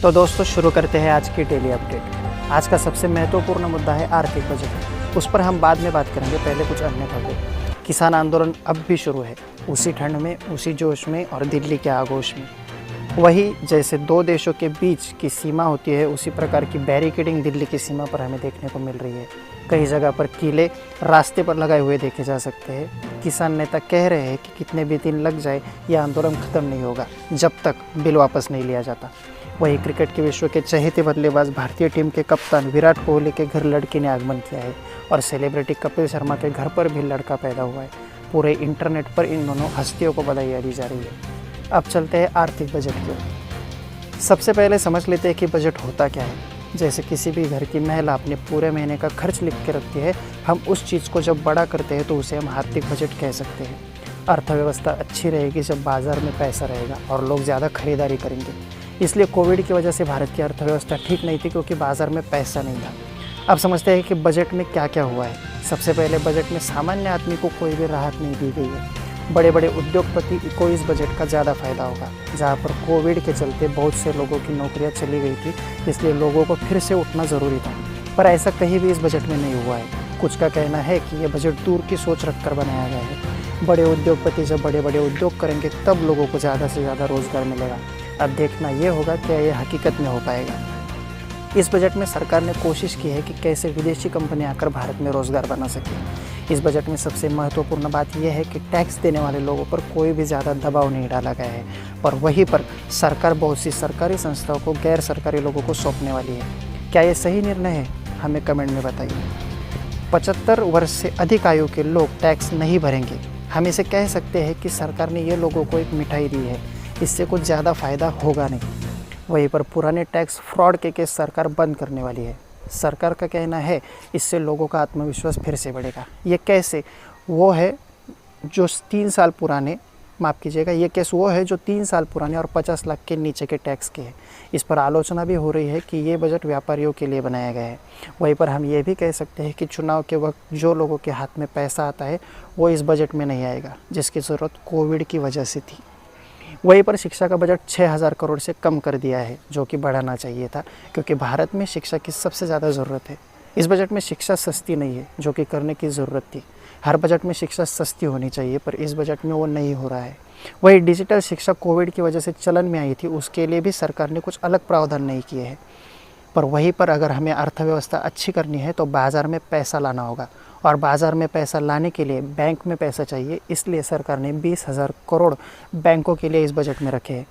तो दोस्तों शुरू करते हैं आज की डेली अपडेट। आज का सबसे महत्वपूर्ण मुद्दा है आर्थिक बजट। उस पर हम बाद में बात करेंगे, पहले कुछ अन्य खबरें। किसान आंदोलन अब भी शुरू है, उसी ठंड में, उसी जोश में और दिल्ली के आगोश में। वही जैसे दो देशों के बीच की सीमा होती है, उसी प्रकार की बैरिकेडिंग दिल्ली की सीमा पर हमें देखने को मिल रही है। कई जगह पर कीले रास्ते पर लगाए हुए देखे जा सकते हैं। किसान नेता कह रहे हैं कि कितने भी दिन लग जाए यह आंदोलन खत्म नहीं होगा जब तक बिल वापस नहीं लिया जाता। वही क्रिकेट के विश्व के चहेते बल्लेबाज भारतीय टीम के कप्तान विराट कोहली के घर लड़की ने आगमन किया है और सेलिब्रिटी कपिल शर्मा के घर पर भी लड़का पैदा हुआ है। पूरे इंटरनेट पर इन दोनों हस्तियों को बधाई दी जा रही है। अब चलते हैं आर्थिक बजट की ओर। सबसे पहले समझ लेते हैं कि बजट होता क्या है। जैसे किसी भी घर की महिला अपने पूरे महीने का खर्च लिख के रखती है, हम उस चीज़ को जब बड़ा करते हैं तो उसे हम आर्थिक बजट कह सकते हैं। अर्थव्यवस्था अच्छी रहेगी जब बाज़ार में पैसा रहेगा और लोग ज़्यादा खरीदारी करेंगे। इसलिए कोविड की वजह से भारत की अर्थव्यवस्था ठीक नहीं थी, क्योंकि बाज़ार में पैसा नहीं था। अब समझते हैं कि बजट में क्या क्या हुआ है। सबसे पहले बजट में सामान्य आदमी को कोई भी राहत नहीं दी गई है। बड़े बड़े उद्योगपति को इस बजट का ज़्यादा फायदा होगा। जहाँ पर कोविड के चलते बहुत से लोगों की नौकरियाँ चली गई थी, इसलिए लोगों को फिर से उठना ज़रूरी था। पर ऐसा कहीं भी इस बजट में नहीं हुआ है। कुछ का कहना है कि यह बजट दूर की सोच रखकर बनाया गया है। बड़े उद्योगपति जब बड़े बड़े उद्योग करेंगे तब लोगों को ज़्यादा से ज़्यादा रोज़गार मिलेगा। अब देखना ये होगा क्या यह हकीकत में हो पाएगा। इस बजट में सरकार ने कोशिश की है कि कैसे विदेशी कंपनियां आकर भारत में रोज़गार बना सकें। इस बजट में सबसे महत्वपूर्ण बात यह है कि टैक्स देने वाले लोगों पर कोई भी ज़्यादा दबाव नहीं डाला गया है, पर वहीं पर सरकार बहुत सी सरकारी संस्थाओं को गैर सरकारी लोगों को सौंपने वाली है। क्या ये सही निर्णय है? हमें कमेंट में बताइए। 75 वर्ष से अधिक आयु के लोग टैक्स नहीं भरेंगे। हम इसे कह सकते हैं कि सरकार ने ये लोगों को एक मिठाई दी है, इससे कुछ ज़्यादा फ़ायदा होगा नहीं। वहीं पर पुराने टैक्स फ्रॉड के केस सरकार बंद करने वाली है। सरकार का कहना है इससे लोगों का आत्मविश्वास फिर से बढ़ेगा। ये कैसे? वो है जो 3 साल पुराने, माफ़ कीजिएगा, ये केस वो है जो 3 साल पुराने और 50 लाख के नीचे के टैक्स के हैं। इस पर आलोचना भी हो रही है कि ये बजट व्यापारियों के लिए बनाया गया है। वहीं पर हम ये भी कह सकते हैं कि चुनाव के वक्त जो लोगों के हाथ में पैसा आता है वो इस बजट में नहीं आएगा, जिसकी ज़रूरत कोविड की वजह से थी। वहीं पर शिक्षा का बजट 6000 करोड़ से कम कर दिया है, जो कि बढ़ाना चाहिए था, क्योंकि भारत में शिक्षा की सबसे ज़्यादा ज़रूरत है। इस बजट में शिक्षा सस्ती नहीं है, जो कि करने की ज़रूरत थी। हर बजट में शिक्षा सस्ती होनी चाहिए, पर इस बजट में वो नहीं हो रहा है। वही डिजिटल शिक्षा कोविड की वजह से चलन में आई थी, उसके लिए भी सरकार ने कुछ अलग प्रावधान नहीं किए हैं। पर वहीं पर अगर हमें अर्थव्यवस्था अच्छी करनी है तो बाज़ार में पैसा लाना होगा, और बाज़ार में पैसा लाने के लिए बैंक में पैसा चाहिए। इसलिए सरकार ने 20,000 करोड़ बैंकों के लिए इस बजट में रखे हैं।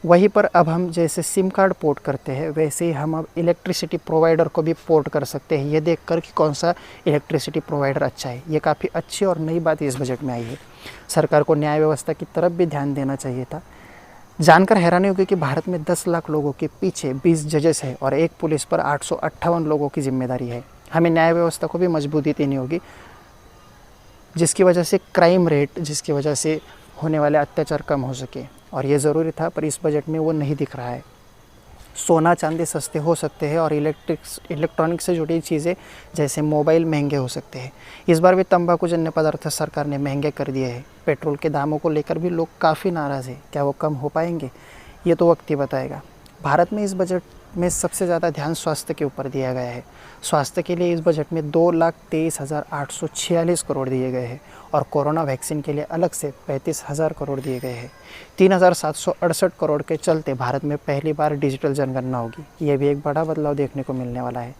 वहीं पर अब हम जैसे सिम कार्ड पोर्ट करते हैं, वैसे ही हम अब इलेक्ट्रिसिटी प्रोवाइडर को भी पोर्ट कर सकते हैं, ये देखकर कि कौन सा इलेक्ट्रिसिटी प्रोवाइडर अच्छा है। ये काफ़ी अच्छी और नई बात इस बजट में आई है। सरकार को न्याय व्यवस्था की तरफ भी ध्यान देना चाहिए था। जानकर हैरानी होगी कि भारत में 10 लाख लोगों के पीछे 20 जजेस हैं और एक पुलिस पर 858 लोगों की जिम्मेदारी है। हमें न्याय व्यवस्था को भी मजबूती देनी होगी, जिसकी वजह से क्राइम रेट, जिसकी वजह से होने वाले अत्याचार कम हो सके, और ये ज़रूरी था, पर इस बजट में वो नहीं दिख रहा है। सोना चांदी सस्ते हो सकते हैं और इलेक्ट्रॉनिक से जुड़ी चीज़ें जैसे मोबाइल महंगे हो सकते हैं। इस बार भी तंबाकू जन्य पदार्थ सरकार ने महंगे कर दिए हैं। पेट्रोल के दामों को लेकर भी लोग काफ़ी नाराज़ हैं। क्या वो कम हो पाएंगे? ये तो वक्त ही बताएगा। भारत में इस बजट में सबसे ज़्यादा ध्यान स्वास्थ्य के ऊपर दिया गया है। स्वास्थ्य के लिए इस बजट में 2,23,846 करोड़ दिए गए हैं और कोरोना वैक्सीन के लिए अलग से 35,000 करोड़ दिए गए हैं। 3,768 करोड़ के चलते भारत में पहली बार डिजिटल जनगणना होगी। ये भी एक बड़ा बदलाव देखने को मिलने वाला है।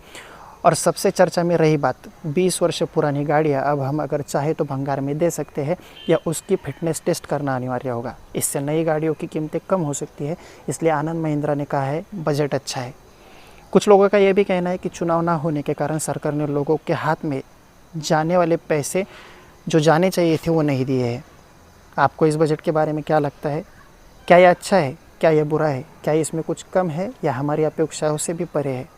और सबसे चर्चा में रही बात, 20 वर्ष पुरानी गाड़ियाँ अब हम अगर चाहे तो भंगार में दे सकते हैं या उसकी फिटनेस टेस्ट करना अनिवार्य होगा। इससे नई गाड़ियों की कीमतें कम हो सकती है। इसलिए आनंद महिंद्रा ने कहा है बजट अच्छा है। कुछ लोगों का यह भी कहना है कि चुनाव ना होने के कारण सरकार ने लोगों के हाथ में जाने वाले पैसे जो जाने चाहिए थे वो नहीं दिए हैं। आपको इस बजट के बारे में क्या लगता है? क्या यह अच्छा है? क्या यह बुरा है? क्या इसमें कुछ कम है या हमारी अपेक्षाओं से भी परे है?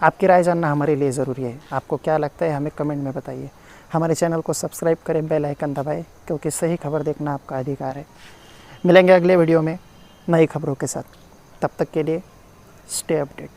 आपकी राय जानना हमारे लिए ज़रूरी है। आपको क्या लगता है हमें कमेंट में बताइए। हमारे चैनल को सब्सक्राइब करें, बेल आइकन दबाएं, क्योंकि सही खबर देखना आपका अधिकार है। मिलेंगे अगले वीडियो में नई खबरों के साथ। तब तक के लिए स्टे अपडेट।